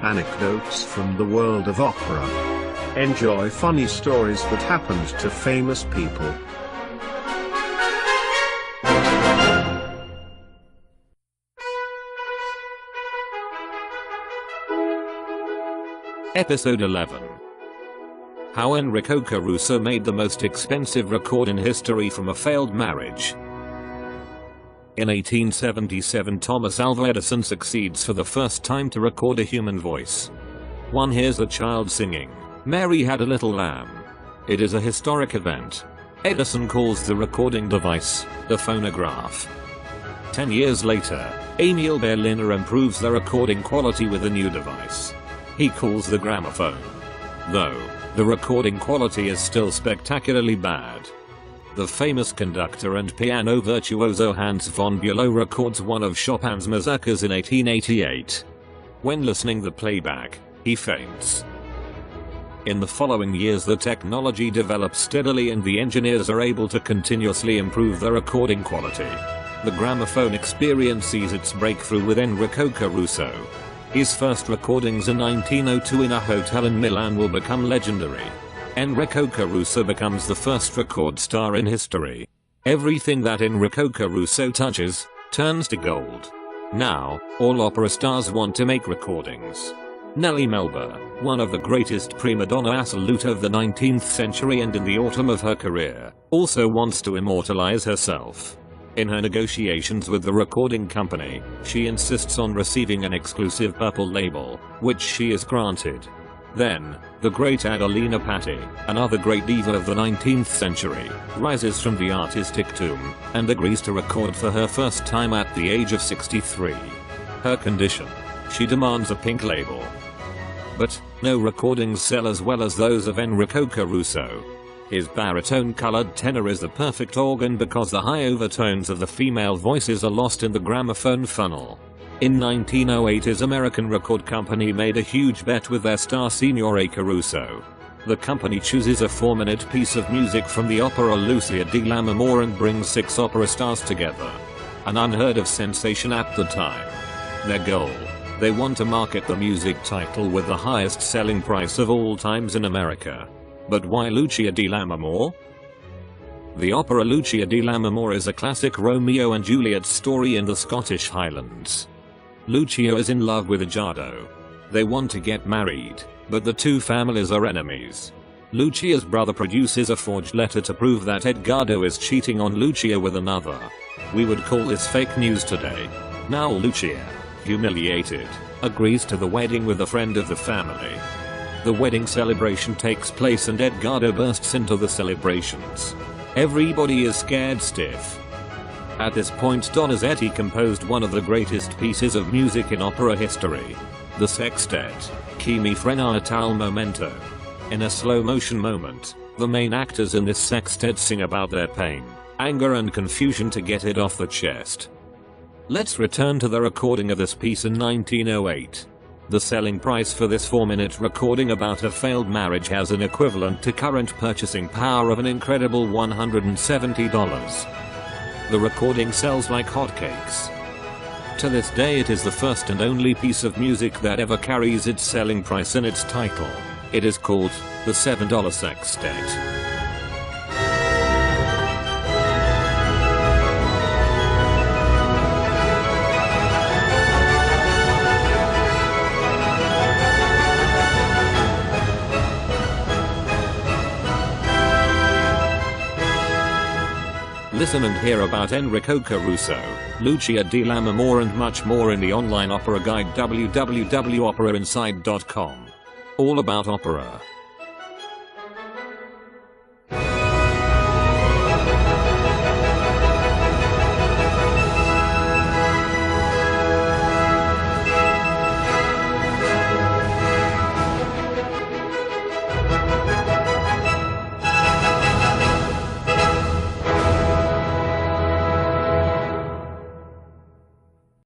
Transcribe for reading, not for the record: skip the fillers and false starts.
Anecdotes from the world of opera. Enjoy funny stories that happened to famous people. Episode 11. How Enrico Caruso made the most expensive record in history from a failed marriage. In 1877, Thomas Alva Edison succeeds for the first time to record a human voice. One hears a child singing, "Mary had a little lamb." It is a historic event. Edison calls the recording device the phonograph. 10 years later, Emil Berliner improves the recording quality with a new device. He calls the gramophone. Though, the recording quality is still spectacularly bad. The famous conductor and piano virtuoso Hans von Bülow records one of Chopin's mazurkas in 1888. When listening the playback, he faints. In the following years the technology develops steadily and the engineers are able to continuously improve the recording quality. The gramophone experience sees its breakthrough with Enrico Caruso. His first recordings in 1902 in a hotel in Milan will become legendary. Enrico Caruso becomes the first record star in history. Everything that Enrico Caruso touches turns to gold. Now, all opera stars want to make recordings. Nellie Melba, one of the greatest prima donna assoluta of the 19th century and in the autumn of her career, also wants to immortalize herself. In her negotiations with the recording company, she insists on receiving an exclusive purple label, which she is granted. Then, the great Adelina Patti, another great diva of the 19th century, rises from the artistic tomb and agrees to record for her first time at the age of 63. Her condition? She demands a pink label. But, no recordings sell as well as those of Enrico Caruso. His baritone-colored tenor is the perfect organ because the high overtones of the female voices are lost in the gramophone funnel. In 1908 his American record company made a huge bet with their star Signore Caruso. The company chooses a 4-minute piece of music from the opera Lucia di Lammermoor and brings 6 opera stars together. An unheard of sensation at the time. Their goal? They want to market the music title with the highest selling price of all times in America. But why Lucia di Lammermoor? The opera Lucia di Lammermoor is a classic Romeo and Juliet story in the Scottish Highlands. Lucia is in love with Edgardo. They want to get married, but the two families are enemies. Lucia's brother produces a forged letter to prove that Edgardo is cheating on Lucia with another. We would call this fake news today. Now Lucia, humiliated, agrees to the wedding with a friend of the family. The wedding celebration takes place and Edgardo bursts into the celebrations. Everybody is scared stiff. At this point Donizetti composed one of the greatest pieces of music in opera history. The sextet, Chi mi frena a tal momento. In a slow motion moment, the main actors in this sextet sing about their pain, anger and confusion to get it off the chest. Let's return to the recording of this piece in 1908. The selling price for this 4-minute recording about a failed marriage has an equivalent to current purchasing power of an incredible $170. The recording sells like hotcakes. To this day it is the first and only piece of music that ever carries its selling price in its title. It is called the $7 Sextet. Listen and hear about Enrico Caruso, Lucia di Lammermoor and much more in the online opera guide www.operainside.com. All about opera.